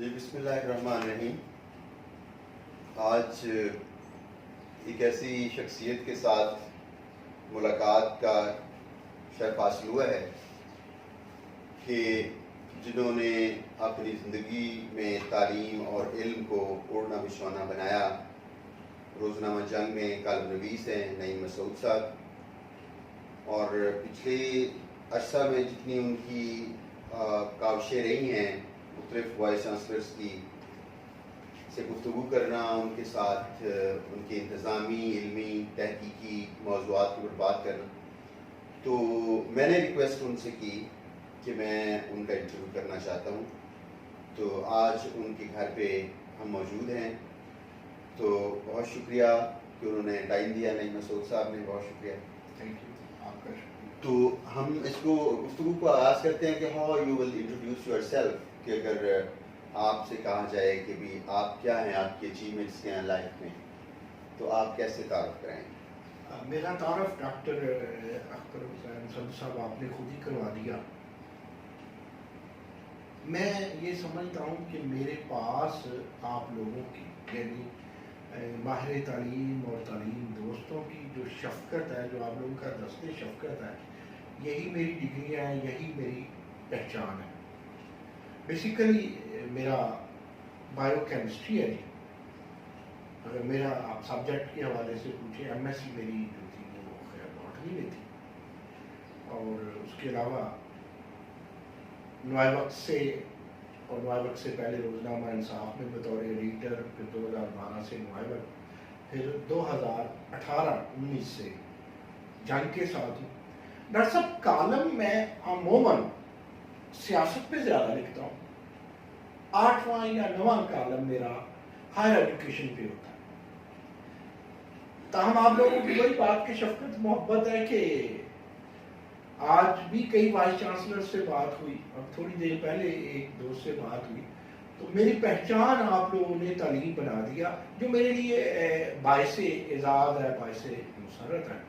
جی بسم اللہ الرحمن الرحیم. آج ایک ایسی شخصیت کے ساتھ ملاقات کا شرف حاصل ہوا ہے کہ جنہوں نے اپنی زندگی میں تعلیم اور علم کو اوڑھنا بچھونا بنایا. روزنامہ جنگ میں کالم نویس ہیں نعیم مسعود صاحب، اور پچھلے عرصہ میں جتنی ان کی کاوشیں رہی ہیں مختلف وائس چانسلرس کی سے گفتگو کرنا، ان کے ساتھ ان کے انتظامی علمی تحقیقی موضوعات پر بات کرنا، تو میں نے ریکویسٹ ان سے کی کہ میں ان کا انٹرویو کرنا چاہتا ہوں. تو آج ان کے گھر پہ ہم موجود ہیں، تو بہت شکریہ کہ انہوں نے ٹائم دیا. نعیم مسعود صاحب نے بہت شکریہ. تھینک یو، آپ کا شکریہ. تو ہم اس کو گفتگو کو آغاز کرتے ہیں کہ how you will introduce your self, کہ اگر آپ سے کہا جائے کہ بھی آپ کیا ہیں، آپ کی اچیومنٹس کیا ہیں لائف میں، تو آپ کیسے تعارف کرائیں؟ میرا تعارف ڈاکٹر اختر حسین سعد صاحب آپ نے خود ہی کروا دیا. میں یہ سمجھتا ہوں کہ میرے پاس آپ لوگوں کی یعنی ماہر تعلیم اور تعلیم دوستوں کی جو شفقت ہے، جو آپ لوگوں کا دست شفقت ہے، یہی میری ڈگریاں ہیں، یہی میری پہچان ہے. بیسیکلی میرا بائیو کیمسٹری ہے. جی اگر میرا آپ سبجیکٹ کے حوالے سے پوچھیں، ایم ایس سی میری جو تھی وہ خیر باٹنی میں تھی، اور اس کے علاوہ نوائے وقت سے اور نوائے وقت سے پہلے روزنامہ انصاف میں بطور ایڈیٹر، پھر 2012 سے نوائے وقت، پھر 2018-19 سے جنگ کے ساتھ ہوں. ڈاکٹر صاحب کالم میں عموماً سیاست پہ زیادہ لکھتا ہوں. 8واں یا 9واں کالم میرا ہائر ایجوکیشن پہ ہوتا ہے. تاہم آپ لوگوں کی بڑی بات کی شفقت محبت ہے کہ آج بھی کئی وائس چانسلر سے بات ہوئی، اور تھوڑی دیر پہلے ایک دوست سے بات ہوئی، تو میری پہچان آپ لوگوں نے تعلیم بنا دیا، جو میرے لیے باعث اعزاز ہے، باعث مسرت ہے.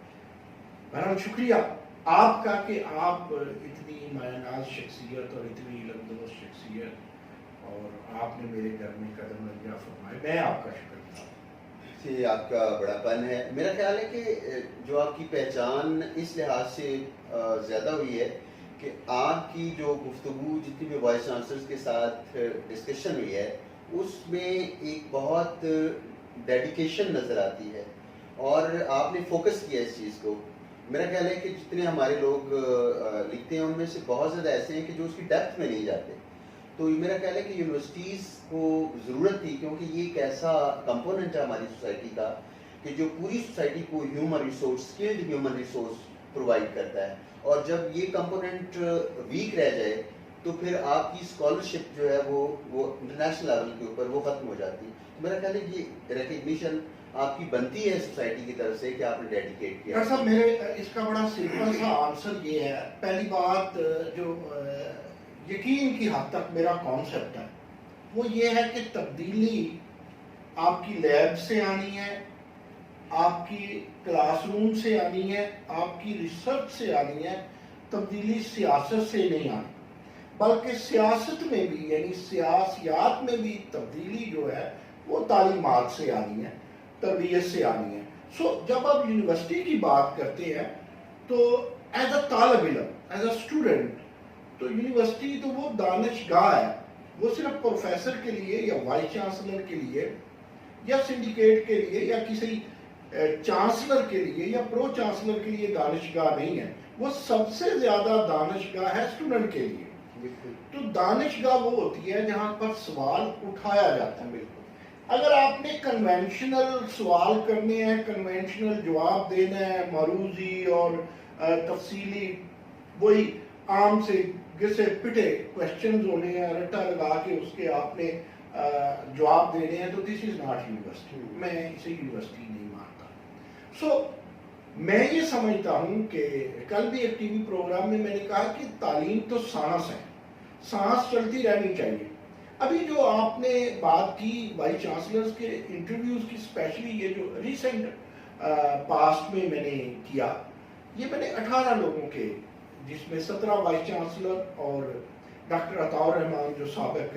بہرحال شکریہ آپ کا کہ آپ اتنی مایہ ناز شخصیت اور اتنی علم دوست شخصیت، اور آپ نے میرے گھر میں قدم رکھا فرمائے. میں آپ کا شکر گزار ہوں. یہ آپ کا بڑا پن ہے. میرا خیال ہے کہ جو آپ کی پہچان اس لحاظ سے زیادہ ہوئی ہے کہ آپ کی جو گفتگو جتنی بھی وائس چانسلرس کے ساتھ ڈسکشن ہوئی ہے، اس میں ایک بہت ڈیڈیکیشن نظر آتی ہے، اور آپ نے فوکس کیا اس چیز کو. میرا خیال ہے کہ جتنے ہمارے لوگ لکھتے ہیں ان میں سے بہت زیادہ ایسے ہیں کہ جو اس کی ڈیپتھ میں نہیں جاتے. تو میرا خیال ہے کہ یونیورسٹیز کو ضرورت تھی، کیونکہ یہ ایک ایسا کمپوننٹ ہے ہماری سوسائٹی کا کہ جو پوری سوسائٹی کو human resource, skilled human resource provide کرتا ہے. اور جب یہ کمپوننٹ ویک رہ جائے تو پھر آپ کی اسکالرشپ جو ہے وہ انٹرنیشنل لیول کے اوپر وہ ختم ہو جاتی ہے. تو میرا خیال ہے کہ یہ ریکگنیشن آپ کی بنتی ہے سوسائٹی کی طرف سے کہ آپ نے ڈیڈیکیٹ کیا. ڈاکٹر صاحب میرے اس کا بڑا سمپل سا آنسر یہ ہے. پہلی بات جو یقین کی حد تک میرا کانسیپٹ ہے وہ یہ ہے کہ تبدیلی آپ کی لیب سے آنی ہے، آپ کی کلاس روم سے آنی ہے، آپ کی ریسرچ سے آنی ہے. تبدیلی سیاست سے نہیں آنی، بلکہ سیاست میں بھی یعنی سیاسیات میں بھی تبدیلی جو ہے وہ تعلیمات سے آنی ہے، تربیت سے آنی ہے. جب آپ یونیورسٹی کی بات کرتے ہیں تو ایز اے طالب علم، ایز اے اسٹوڈنٹ، تو یونیورسٹی تو وہ دانشگاہ ہے. وہ صرف پروفیسر کے لیے یا وائس چانسلر کے لیے یا سنڈیکیٹ کے لیے یا کسی چانسلر کے لیے یا پرو چانسلر کے لیے دانشگاہ نہیں ہے. وہ سب سے زیادہ دانشگاہ ہے اسٹوڈنٹ کے لیے. تو دانشگاہ وہ ہوتی ہے جہاں پر سوال اٹھایا جاتا ہے. بالکل اگر آپ نے کنونشنل سوال کرنے ہیں، کنونشنل جواب دینا ہے، معروضی اور تفصیلی وہی عام سے گسے پٹے کوشچنز ہونے ہیں، رٹا لگا کے اس کے آپ نے جواب دینے ہیں، تو دس از ناٹ یونیورسٹی. میں اسے یونیورسٹی نہیں مانتا. میں یہ سمجھتا ہوں کہ کل بھی ایک ٹی وی پروگرام میں نے کہا کہ تعلیم تو سانس ہے، سانس چلتی رہنی چاہیے. ابھی جو آپ نے بات کی وائس چانسلرز کے انٹرویوز کی، اسپیشلی یہ جو ریسنٹ پاسٹ میں نے کیا، یہ میں نے 18 لوگوں کے، جس میں 17 وائس چانسلر اور ڈاکٹر عطاء الرحمان جو سابق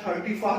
31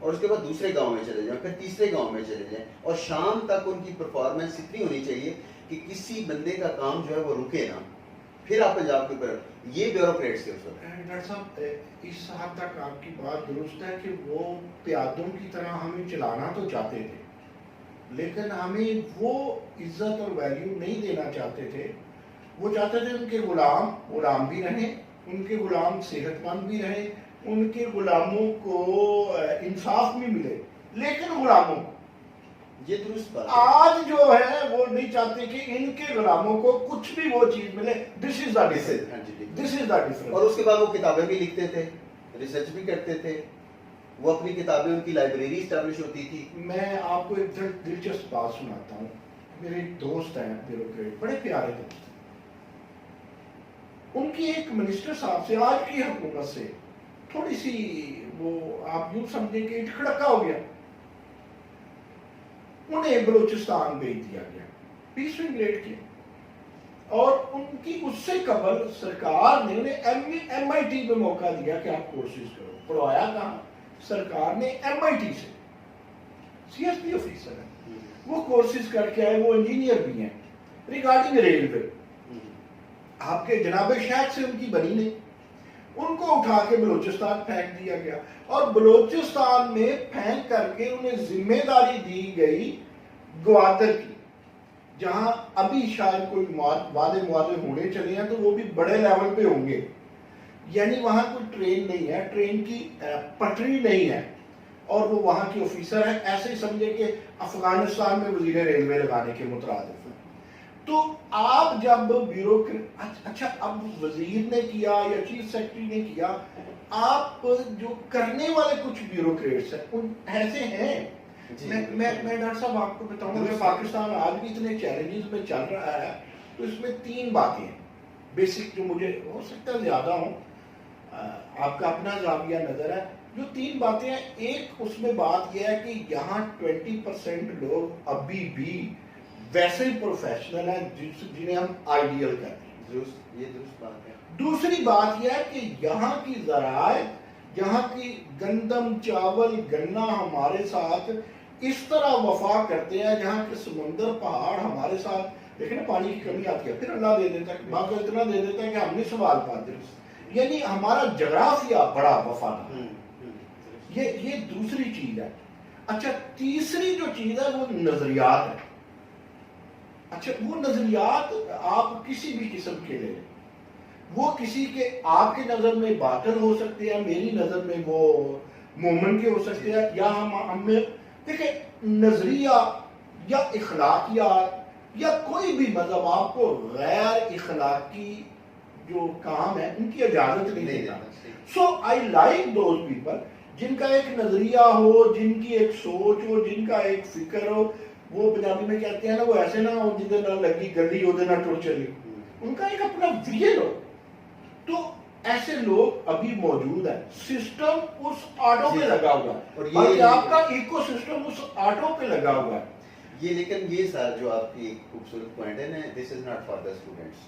اور اس کے بعد دوسرے گاؤں میں چلے جائیں, پھر تیسرے گاؤں میں چلے جائیں, اور شام تک ان کی پرفارمنس اتنی ہونی چاہیے کہ کسی بندے کا کام جو ہے وہ رکے نا, پھر آپ پنجاب کے اوپر. یہ بیوروکریٹس کے اوپر. ڈاکٹر صاحب اس حد تک آپ کی بات درست ہے کہ وہ پیادوں کی طرح ہمیں چلانا تو چاہتے تھے, لیکن ہمیں وہ عزت اور ویلیو نہیں دینا چاہتے تھے. وہ چاہتے تھے ان کے غلام بھی رہیں, ان کے غلام صحت مند بھی رہیں, ان کے غلاموں کو انصاف بھی ملے, لیکن غلاموں کو یہ درست بات آج جو ہے وہ نہیں چاہتے کہ ان کے غلاموں کو کچھ بھی وہ چیز ملے. دس از دا ڈفرنس. اور اس کے بعد وہ کتابیں بھی لکھتے تھے, ریسرچ بھی کرتے تھے, وہ اپنی کتابیں, ان کی لائبریری اسٹیبلش ہوتی تھی. میں آپ کو ایک دلچسپ بات سناتا ہوں. میرے ایک دوست ہیں بیوروکریٹ, بڑے پیارے دوست ہیں. ان کی ایک منسٹر صاحب سے, آج کی حکومت سے تھوڑی سی وہ آپ یوں سمجھیں کہ کھڑکا ہو گیا. انہیں بلوچستان بھیج دیا گیا, پیس ریگولیٹ کیا, اور ان کی اس سے قبل سرکار نے انہیں ایم آئی ٹی میں موقع دیا کہ آپ کورسز کرو. پڑھوایا کہاں؟ سرکار نے ایم آئی ٹی سے, سی ایس پی آفیسر ہے, وہ کورسز کر کے آئے, وہ انجینئر بھی ہیں ریگارڈنگ ریلوے. آپ کے جناب شیخ سے ان کی بنی نہیں, ان کو اٹھا کے بلوچستان پھینک دیا گیا, اور بلوچستان میں پھینک کر کے انہیں ذمہ داری دی گئی گوادر کی, جہاں ابھی شاید کوئی وعدے ہونے چلے ہیں تو وہ بھی بڑے لیول پہ ہوں گے. یعنی وہاں کوئی ٹرین نہیں ہے, ٹرین کی پٹری نہیں ہے, اور وہ وہاں کی آفیسر ہے. ایسے ہی سمجھے کہ افغانستان میں وزیر ریلوے لگانے کے مترادف ہیں. تو آپ جب اچھا اب وزیر نے کیا یا چیف سیکرٹری نے کیا, آپ جو کرنے والے کچھ بیوروکریٹس ہیں ایسے ہیں. میں ڈاکٹر صاحب آپ کو بتاؤں کہ پاکستان آج بھی اتنے چیلنجز میں چل رہا ہے, تو اس میں 3 باتیں ہیں بیسک, جو مجھے ہو سکتا ہے زیادہ ہوں, آپ کا اپنا زاویہ نظر ہے. جو 3 باتیں ہیں, ایک اس میں بات یہ ہے کہ یہاں 20% لوگ ابھی بھی ویسے ہی پروفیشنل ہیں جنہیں ہم آئیڈیل کہتے ہیں. یہ درست بات ہے. دوسری بات یہ ہے کہ یہاں کی ذرائع, یہاں کی گندم, چاول, گنا ہمارے ساتھ اس طرح وفا کرتے ہیں, جہاں کے سمندر, پہاڑ ہمارے ساتھ, لیکن پانی کی کمی آتی ہے, پھر اللہ دے دیتا ہے, باقی اتنا دے دیتا ہے کہ ہم نہیں سنبھال پاتے. یعنی ہمارا جغرافیہ بڑا وفادار. یہ دوسری چیز ہے. اچھا, تیسری جو چیز ہے وہ نظریات ہے. اچھا, وہ نظریات آپ کسی بھی قسم کے لے لیں, وہ کسی کے آپ کی نظر میں باطل ہو سکتے ہیں, میری نظر میں وہ مومن کے ہو سکتے ہیں, یا ہم میں دیکھیں نظریہ یا اخلاقیات یا کوئی بھی مذہب آپ کو غیر اخلاقی جو کام ہے ان کی اجازت نہیں دیتا. سو آئی لائک دوز پیپل جن کا ایک نظریہ ہو, جن کی ایک سوچ ہو, جن کا ایک فکر ہو. وہ پنجابی میں کہتے ہیں نا, وہ ایسے نہ ہو جدھر نہ لگی گلی ادھر نہ ٹر چلی, ان کا ایک اپنا ویژن ہو. تو ایسے لوگ ابھی موجود ہیں. سسٹم اس آٹو پہ لگا ہوا ہے, اور آپ کا ایکو سسٹم اس آٹو پہ لگا ہوا ہے. لیکن یہ سر جو آپ کی ایک خوبصورت پوائنٹ ہے نا, this is not for the students,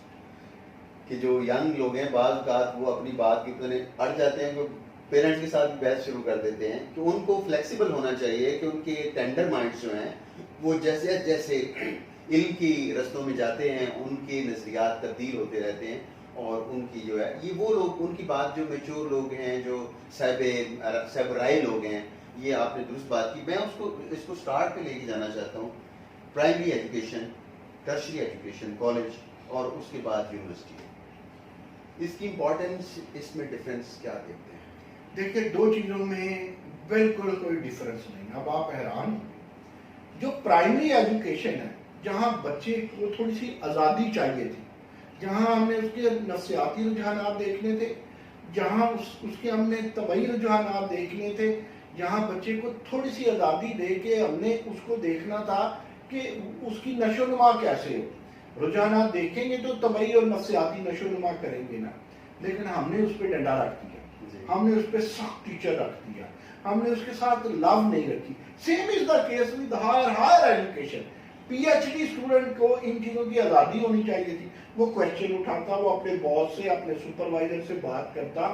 کہ جو ینگ لوگ ہیں بعض اوقات وہ اپنی بات کی اتنے اڑ جاتے ہیں کہ پیرنٹس کے ساتھ بحث شروع کر دیتے ہیں. کہ ان کو فلیکسیبل ہونا چاہیے, کہ ان کے ٹینڈر مائنڈس جو ہیں وہ جیسے جیسے علم کی رستوں میں جاتے ہیں ان کے نظریات تبدیل ہوتے رہتے ہیں, اور ان کی جو ہے یہ وہ لوگ, ان کی بات جو میچور لوگ ہیں, جو صاحب رائے لوگ ہیں, یہ آپ نے درست بات کی. میں اس کو سٹارٹ پہ لے کے جانا چاہتا ہوں. Primary education, tertiary education, college, اور اس کے بعد یونیورسٹی. اس کی امپورٹنس, اس میں ڈفرینس کیا دیکھتے ہیں؟ دیکھیں 2 چیزوں میں بالکل کوئی ڈفرینس نہیں. اب آپ حیران ہوں, جو پرائمری ایجوکیشن ہے جہاں بچے کو تھوڑی سی آزادی چاہیے تھی, جہاں ہم نے اس کے نفسیاتی رجحانات دیکھنے تھے, جہاں اس کے ہم نے طبعی رجحانات دیکھنے تھے, جہاں بچے کو تھوڑی سی آزادی دے کے ہم نے اس کو دیکھنا تھا کہ اس کی نشو و نما کیسے ہو. رجحانات دیکھیں گے تو طبعی اور نفسیاتی نشو و نما کریں گے نا, لیکن ہم نے اس پہ ڈنڈا رکھ دیا, ہم نے اس پہ سخت ٹیچر رکھ دیا, ہم نے اس کے ساتھ لو نہیں رکھی. Same is the case with higher education. P H D student کو ان چیزوں کی آزادی ہونی چاہیے تھی. وہ کوشچن اٹھاتا, وہ اپنے باس سے, اپنے سپروائزر سے بات کرتا,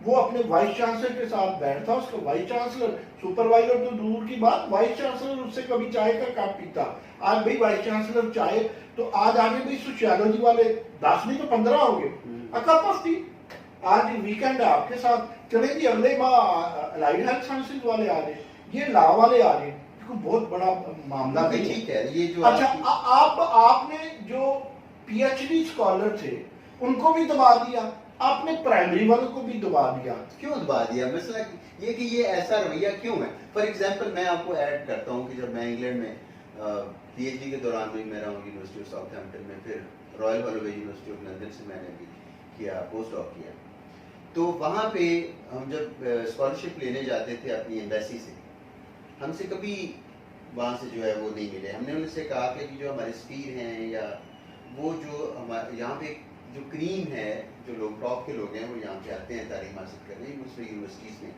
وہ اپنے وائس چانسلر کے ساتھ بیٹھتا، اس کا وائس چانسلر، سپروائزر تو دور کی بات، وائس چانسلر اس سے کبھی چائے کا کپ پیتا. آج بھائی وائس چانسلر چائے تو آج آگے بھی سوشیالوجی والے 10 نہیں تو 15 ہوں گے. کپ آف ٹی آج ویکینڈ ہے آپ کے ساتھ، چلیں جی اگلے ماہ الائڈ ہیلتھ سائنسز والے آ رہے، یہ لا والے آ رہے، بہت بڑا معاملہ نہیں ہے. ٹھیک ہے یہ جو اچھا آپ نے جو پی ایچ ڈی اسکالر تھے ان کو بھی دبا دیا، آپ نے پرائمری والوں کو بھی دبا دیا. کیوں دبا دیا؟ مسئلہ یہ کہ یہ ایسا رویہ کیوں ہے؟ فار ایگزامپل میں آپ کو ایڈ کرتا ہوں کہ جب میں انگلینڈ میں پی ایچ ڈی کے دوران میں رہا ہوں یونیورسٹی آف ساؤتھ ہیمپٹن میں، پھر رائل ہالوے یونیورسٹی آف لندن سے میں نے بھی کیا پوسٹ ڈاک کیا، تو وہاں پہ ہم جب اسکالرشپ لینے جاتے تھے اپنی ایمبیسی سے، ہم سے کبھی وہاں سے جو ہے وہ نہیں ملے. ہم نے ان سے کہا کہ جو ہمارے سپیر ہیں یا وہ جو ہمارے یہاں پہ جو کریم ہے، جو لوگ ٹاپ کے لوگ ہیں وہ یہاں پہ آتے ہیں تعلیم حاصل کرنے دوسری یونیورسٹیز میں،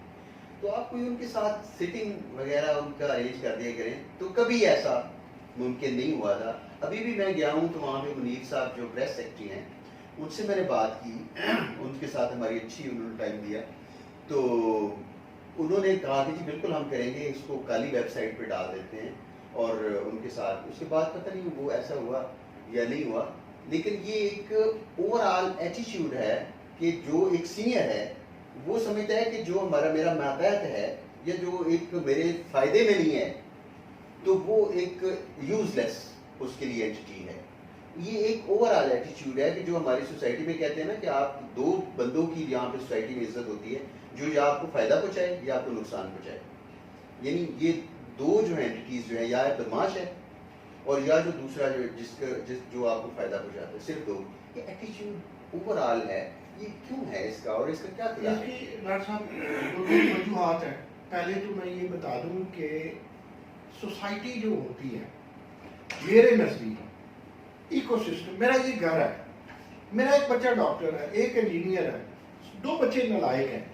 تو آپ کوئی ان کے ساتھ سٹنگ وغیرہ ان کا ارینج کر دیا کریں. تو کبھی ایسا ممکن نہیں ہوا تھا. ابھی بھی میں گیا ہوں تو وہاں پہ منیر صاحب جو پریس سیکرٹری ہیں ان سے میں نے بات کی، ان کے ساتھ ہماری اچھی انہوں نے ٹائم دیا، تو انہوں نے کہا کہ جی بالکل ہم کریں گے، اس کو کالی ویب سائٹ پہ ڈال دیتے ہیں. اور ان کے ساتھ اس کے بعد پتہ نہیں وہ ایسا ہوا یا نہیں ہوا، لیکن یہ ایک اوور آل ایٹیچیوڈ ہے کہ جو ایک سینئر ہے وہ سمجھتا ہے کہ جو میرا ماتحت ہے یا جو ایک میرے فائدے میں نہیں ہے تو وہ ایک یوز لیس اس کے لیے اینٹی ہے. یہ ایک اوور آل ایٹیچیوڈ ہے کہ جو ہماری سوسائٹی میں کہتے ہیں نا کہ آپ دو بندوں کی یہاں پہ سوسائٹی میں عزت ہوتی ہے، جو یا آپ کو فائدہ پہنچائے یا آپ کو نقصان پہنچائے. یعنی یہ دو جو اینٹیز جو ہیں، یا بدماش ہے اور یا جو دوسرا جو آپ کو فائدہ پہنچاتا ہے، صرف دو. یہ ایٹیچیوڈ اوور آل ہے. یہ کیوں ہے اس کا اور اس کا کیا خلاف ہے؟ ڈاکٹر صاحب دو وجوہات ہیں. پہلے تو میں یہ بتا دوں کہ سوسائٹی جو ہوتی ہے میرے نزدیک ایکو سسٹم، میرا یہ گھر ہے، میرا ایک بچہ ڈاکٹر ہے، ایک انجینئر ہے، 2 بچے نالائق ہیں،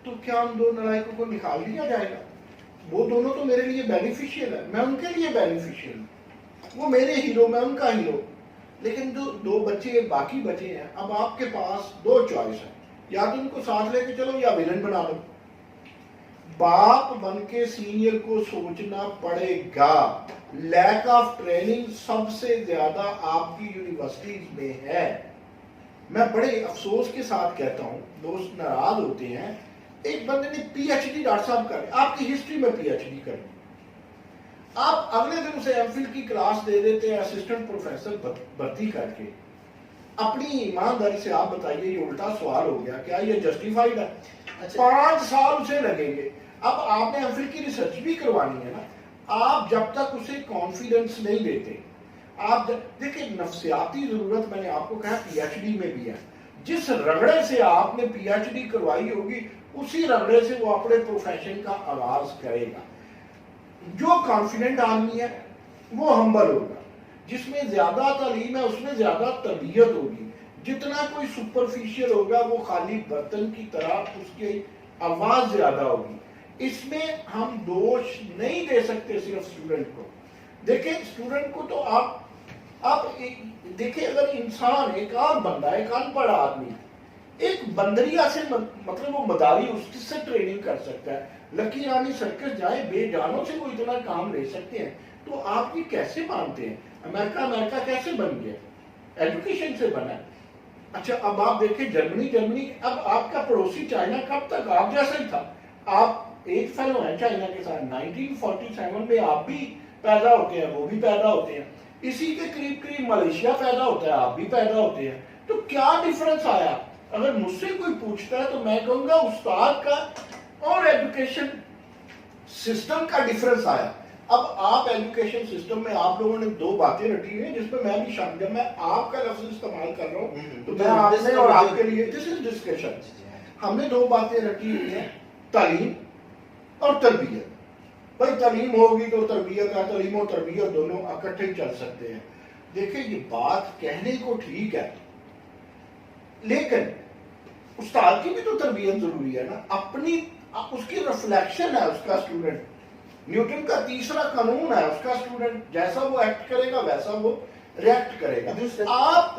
تو کیا ان 2 نالائقوں کو نکال دیا جائے گا؟ وہ دونوں تو میرے لیے بینیفیشیل ہے، میں ان کے لیے بینیفیشیل ہوں، وہ میرے ہیرو، میں ان کا ہیرو. لیکن جو 2 بچے باقی بچے ہیں، اب آپ کے پاس 2 چوائس ہیں، یا تو ان کو ساتھ لے کے چلو یا ویلن بنا دو. باپ بن کے سینئر کو سوچنا پڑے گا. لیک آف ٹریننگ سب سے زیادہ آپ کی یونیورسٹیز میں ہے. میں بڑے افسوس کے ساتھ کہتا ہوں، دوست ناراض ہوتے ہیں، ایک بندے نے پی ایچ ڈی ڈاکٹر صاحب کر آپ کی ہسٹری میں پی ایچ ڈی کریں، آپ اگلے دن اسے ایم فل کی کلاس دے دیتے ہیں اسسٹنٹ پروفیسر بھرتی کر کے. اپنی ایمانداری سے آپ بتائیے یہ الٹا سوال ہو گیا، کیا یہ جسٹیفائڈ ہے؟ 5 سال اسے لگیں گے. اب آپ نے ایم فل کی ریسرچ بھی کروانی ہے نا. آپ جب تک اسے کانفیڈنس نہیں دیتے، آپ دیکھیں نفسیاتی ضرورت میں نے آپ کو کہا پی ایچ ڈی میں بھی ہے. جس رگڑے سے آپ نے پی ایچ ڈی کروائی ہوگی اسی رگڑے سے وہ اپنے پروفیشن کا آغاز کرے گا. جو کانفیڈنٹ آدمی ہے وہ ہمبل ہوگا، جس میں زیادہ تعلیم ہے اس میں زیادہ تربیت ہوگی. جتنا کوئی سپرفیشل ہوگا وہ خالی برتن کی طرح اس کی آواز زیادہ ہوگی. اس میں ہم دوش نہیں دے سکتے صرف اسٹوڈنٹ کو. دیکھیں اسٹوڈنٹ کو تو آپ دیکھیں، اگر انسان ایک عام بندہ، ایک ان پڑھ آدمی ایک بندریا سے مطلب وہ مداری اس سے ٹریننگ کر سکتا ہے. لکی رانی سرکس جائے، بے جانوں سے وہ اتنا کام لے سکتے ہیں، تو آپ یہ کیسے مانتے ہیں؟ امریکہ کیسے بن گیا؟ ایجوکیشن سے بنا. اچھا اب آپ دیکھیں جرمنی، اب آپ کا پڑوسی چائنا کب تک آپ جیسا ہی تھا. آپ ایک فیلو ہیں چائنا کے ساتھ، 1947 میں آپ بھی پیدا ہوتے ہیں، وہ بھی پیدا ہوتے ہیں، اسی کے قریب ملیشیا پیدا ہوتا ہے، آپ بھی پیدا ہوتے ہیں. تو کیا ڈفرنس آیا؟ اگر مجھ سے کوئی پوچھتا ہے تو میں کہوں گا استاد کا اور ایجوکیشن سسٹم کا ڈفرنس آیا. اب آپ ایجوکیشن سسٹم میں آپ لوگوں نے 2 باتیں رٹی ہوئی ہیں جس پہ میں بھی شامل. جب میں آپ کا لفظ استعمال کر رہا ہوں تو میں آپ سے اور آپ کے لیے دس از ڈسکشن. ہم نے 2 باتیں رٹی ہوئی ہیں، تعلیم اور تربیت. بھائی تعلیم ہوگی تو تربیت ہے، تعلیم و تربیت دونوں اکٹھے چل سکتے ہیں. دیکھیں یہ بات کہنے کو ٹھیک ہے، لیکن استاد کی بھی تو تربیت ضروری ہے نا. اپنی اس کی ریفلیکشن ہے اس کا اسٹوڈنٹ. نیوٹن کا 3را قانون ہے اس کا اسٹوڈنٹ، جیسا وہ ایکٹ کرے گا ویسا وہ ریئیکٹ کرے گا. آپ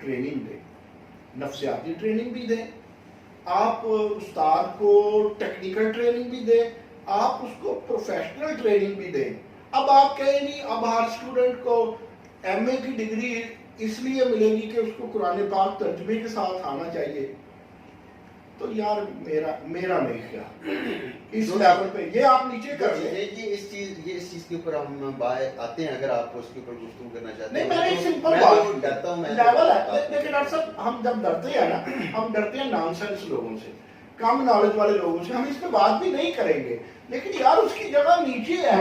ٹریننگ دیں. نفسیاتی ٹریننگ بھی دیں، آپ استاد کو ٹیکنیکل ٹریننگ بھی دیں، آپ اس کو پروفیشنل ٹریننگ بھی دیں. اب آپ کہیں نہیں اب ہر اسٹوڈنٹ کو ایم اے کی ڈگری اس لیے ملے گی کہ اس کو قرآن پاک ترجمے کے ساتھ آنا چاہیے. تو یار میرا نہیں خیال اس لیول پہ یہ آپ نیچے کر لیں. یہ اس چیز کے اوپر ہم بات آتے ہیں، اگر آپ اس کے اوپر گفتگو کرنا چاہتے ہیں. نہیں، میں نے ایک سمپل میں ڈرتا ہوں، لیول ہے. لیکن ڈاکٹر صاحب ہم جب ڈرتے ہیں نا، ہم ڈرتے ہیں نان سینس لوگوں سے، کم نالج والے لوگوں سے. ہم اس پہ بات بھی نہیں کریں گے، لیکن یار اس کی جگہ نیچے ہے.